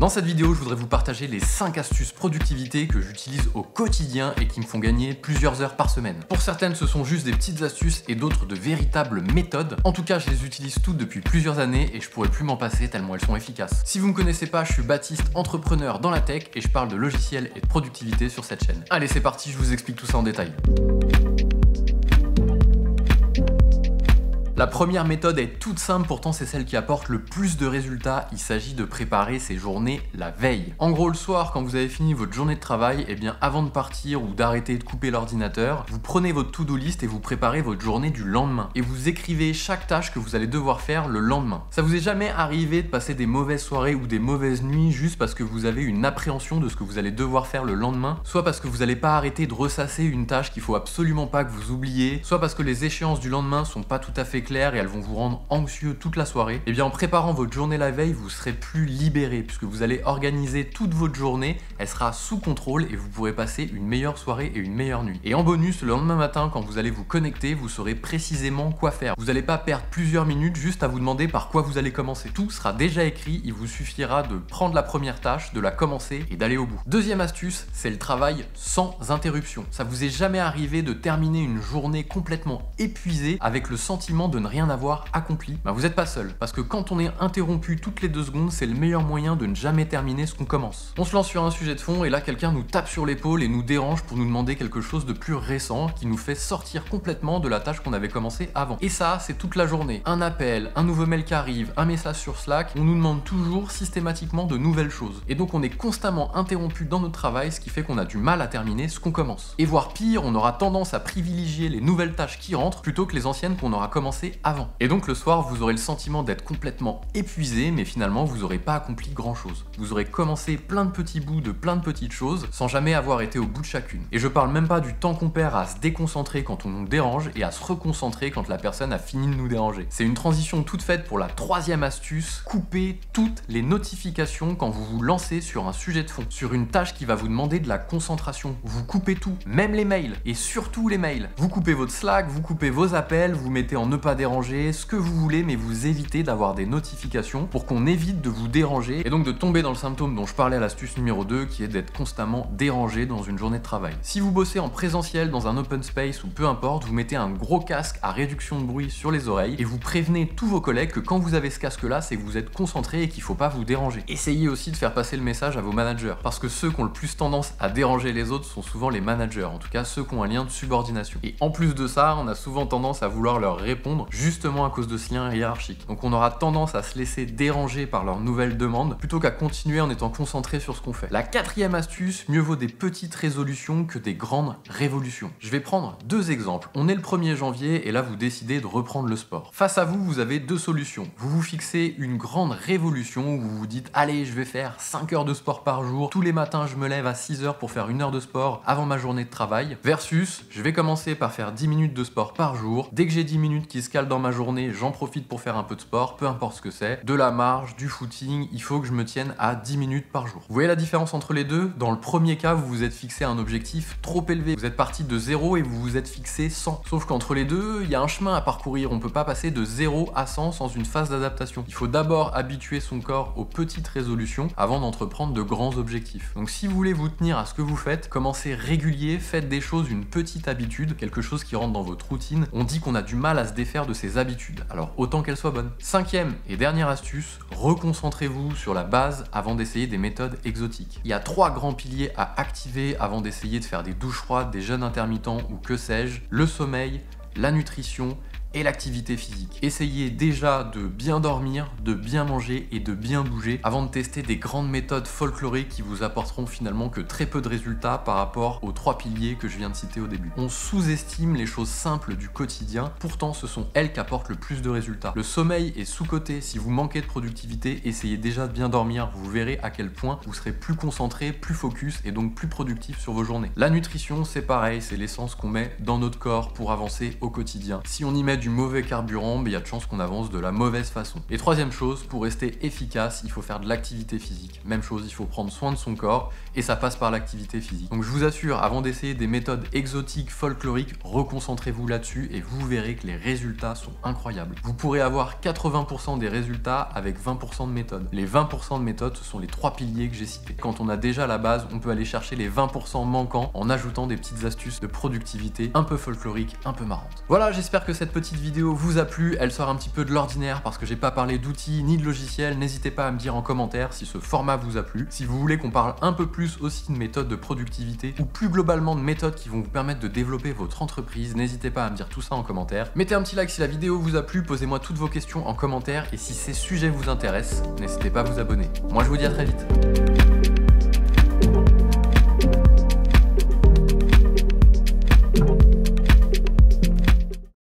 Dans cette vidéo, je voudrais vous partager les 5 astuces productivité que j'utilise au quotidien et qui me font gagner plusieurs heures par semaine. Pour certaines, ce sont juste des petites astuces et d'autres de véritables méthodes. En tout cas, je les utilise toutes depuis plusieurs années et je pourrais plus m'en passer tellement elles sont efficaces. Si vous me connaissez pas, je suis Baptiste, entrepreneur dans la tech et je parle de logiciels et de productivité sur cette chaîne. Allez, c'est parti, je vous explique tout ça en détail. La première méthode est toute simple, pourtant c'est celle qui apporte le plus de résultats. Il s'agit de préparer ses journées la veille. En gros, le soir, quand vous avez fini votre journée de travail, et bien avant de partir ou d'arrêter de couper l'ordinateur, vous prenez votre to-do list et vous préparez votre journée du lendemain. Et vous écrivez chaque tâche que vous allez devoir faire le lendemain. Ça vous est jamais arrivé de passer des mauvaises soirées ou des mauvaises nuits juste parce que vous avez une appréhension de ce que vous allez devoir faire le lendemain, soit parce que vous n'allez pas arrêter de ressasser une tâche qu'il faut absolument pas que vous oubliez, soit parce que les échéances du lendemain sont pas tout à fait claires et elles vont vous rendre anxieux toute la soirée, et bien en préparant votre journée la veille, vous serez plus libéré puisque vous allez organiser toute votre journée, elle sera sous contrôle et vous pourrez passer une meilleure soirée et une meilleure nuit. Et en bonus, le lendemain matin, quand vous allez vous connecter, vous saurez précisément quoi faire. Vous n'allez pas perdre plusieurs minutes juste à vous demander par quoi vous allez commencer. Tout sera déjà écrit, il vous suffira de prendre la première tâche, de la commencer et d'aller au bout. Deuxième astuce, c'est le travail sans interruption. Ça vous est jamais arrivé de terminer une journée complètement épuisée avec le sentiment de ne rien avoir accompli? Bah vous n'êtes pas seul, parce que quand on est interrompu toutes les 2 secondes, c'est le meilleur moyen de ne jamais terminer ce qu'on commence. On se lance sur un sujet de fond et là quelqu'un nous tape sur l'épaule et nous dérange pour nous demander quelque chose de plus récent qui nous fait sortir complètement de la tâche qu'on avait commencé avant. Et ça, c'est toute la journée. Un appel, un nouveau mail qui arrive, un message sur Slack, on nous demande toujours systématiquement de nouvelles choses. Et donc on est constamment interrompu dans notre travail, ce qui fait qu'on a du mal à terminer ce qu'on commence. Et voire pire, on aura tendance à privilégier les nouvelles tâches qui rentrent plutôt que les anciennes qu'on aura commencé avant. Et donc le soir, vous aurez le sentiment d'être complètement épuisé, mais finalement vous n'aurez pas accompli grand chose. Vous aurez commencé plein de petits bouts de plein de petites choses sans jamais avoir été au bout de chacune. Et je parle même pas du temps qu'on perd à se déconcentrer quand on nous dérange et à se reconcentrer quand la personne a fini de nous déranger. C'est une transition toute faite pour la troisième astuce: couper toutes les notifications quand vous vous lancez sur un sujet de fond, sur une tâche qui va vous demander de la concentration. Vous coupez tout, même les mails, et surtout les mails. Vous coupez votre Slack, vous coupez vos appels, vous mettez en ne pas déranger, ce que vous voulez, mais vous évitez d'avoir des notifications pour qu'on évite de vous déranger et donc de tomber dans le symptôme dont je parlais à l'astuce numéro 2 qui est d'être constamment dérangé dans une journée de travail. Si vous bossez en présentiel dans un open space ou peu importe, vous mettez un gros casque à réduction de bruit sur les oreilles et vous prévenez tous vos collègues que quand vous avez ce casque là, c'est que vous êtes concentré et qu'il faut pas vous déranger. Essayez aussi de faire passer le message à vos managers parce que ceux qui ont le plus tendance à déranger les autres sont souvent les managers, en tout cas ceux qui ont un lien de subordination. Et en plus de ça, on a souvent tendance à vouloir leur répondre justement à cause de ce lien hiérarchique. Donc on aura tendance à se laisser déranger par leurs nouvelles demandes plutôt qu'à continuer en étant concentré sur ce qu'on fait. La quatrième astuce: mieux vaut des petites résolutions que des grandes révolutions. Je vais prendre 2 exemples. On est le 1er janvier et là vous décidez de reprendre le sport. Face à vous, vous avez 2 solutions. Vous vous fixez une grande révolution où vous vous dites: allez, je vais faire 5 heures de sport par jour, tous les matins je me lève à 6 heures pour faire 1 heure de sport avant ma journée de travail, versus je vais commencer par faire 10 minutes de sport par jour. Dès que j'ai 10 minutes qui se calent dans ma journée, j'en profite pour faire un peu de sport, peu importe ce que c'est, de la marche, du footing, il faut que je me tienne à 10 minutes par jour. Vous voyez la différence entre les deux? Dans le premier cas, vous vous êtes fixé un objectif trop élevé. Vous êtes parti de 0 et vous vous êtes fixé 100. Sauf qu'entre les deux, il y a un chemin à parcourir. On peut pas passer de 0 à 100 sans une phase d'adaptation. Il faut d'abord habituer son corps aux petites résolutions avant d'entreprendre de grands objectifs. Donc si vous voulez vous tenir à ce que vous faites, commencez régulier, faites des choses, une petite habitude, quelque chose qui rentre dans votre routine. On dit qu'on a du mal à se défaire de ses habitudes, alors autant qu'elles soient bonnes. Cinquième et dernière astuce, reconcentrez-vous sur la base avant d'essayer des méthodes exotiques. Il y a 3 grands piliers à activer avant d'essayer de faire des douches froides, des jeûnes intermittents ou que sais-je: le sommeil, la nutrition et l'activité physique. Essayez déjà de bien dormir, de bien manger et de bien bouger avant de tester des grandes méthodes folkloriques qui vous apporteront finalement que très peu de résultats par rapport aux 3 piliers que je viens de citer au début. On sous-estime les choses simples du quotidien, pourtant ce sont elles qui apportent le plus de résultats. Le sommeil est sous-coté. Si vous manquez de productivité, essayez déjà de bien dormir, vous verrez à quel point vous serez plus concentré, plus focus et donc plus productif sur vos journées. La nutrition, c'est pareil, c'est l'essence qu'on met dans notre corps pour avancer au quotidien. Si on y met du mauvais carburant, il y a de chances qu'on avance de la mauvaise façon. Et troisième chose, pour rester efficace, il faut faire de l'activité physique. Même chose, il faut prendre soin de son corps et ça passe par l'activité physique. Donc je vous assure, avant d'essayer des méthodes exotiques, folkloriques, reconcentrez-vous là-dessus et vous verrez que les résultats sont incroyables. Vous pourrez avoir 80% des résultats avec 20% de méthodes. Les 20% de méthodes, ce sont les 3 piliers que j'ai cités. Quand on a déjà la base, on peut aller chercher les 20% manquants en ajoutant des petites astuces de productivité un peu folkloriques, un peu marrantes. Voilà, j'espère que cette petite vidéo vous a plu. Elle sort un petit peu de l'ordinaire parce que j'ai pas parlé d'outils ni de logiciels. N'hésitez pas à me dire en commentaire si ce format vous a plu. Si vous voulez qu'on parle un peu plus aussi de méthodes de productivité ou plus globalement de méthodes qui vont vous permettre de développer votre entreprise, n'hésitez pas à me dire tout ça en commentaire. Mettez un petit like si la vidéo vous a plu, posez-moi toutes vos questions en commentaire et si ces sujets vous intéressent, n'hésitez pas à vous abonner. Moi je vous dis à très vite.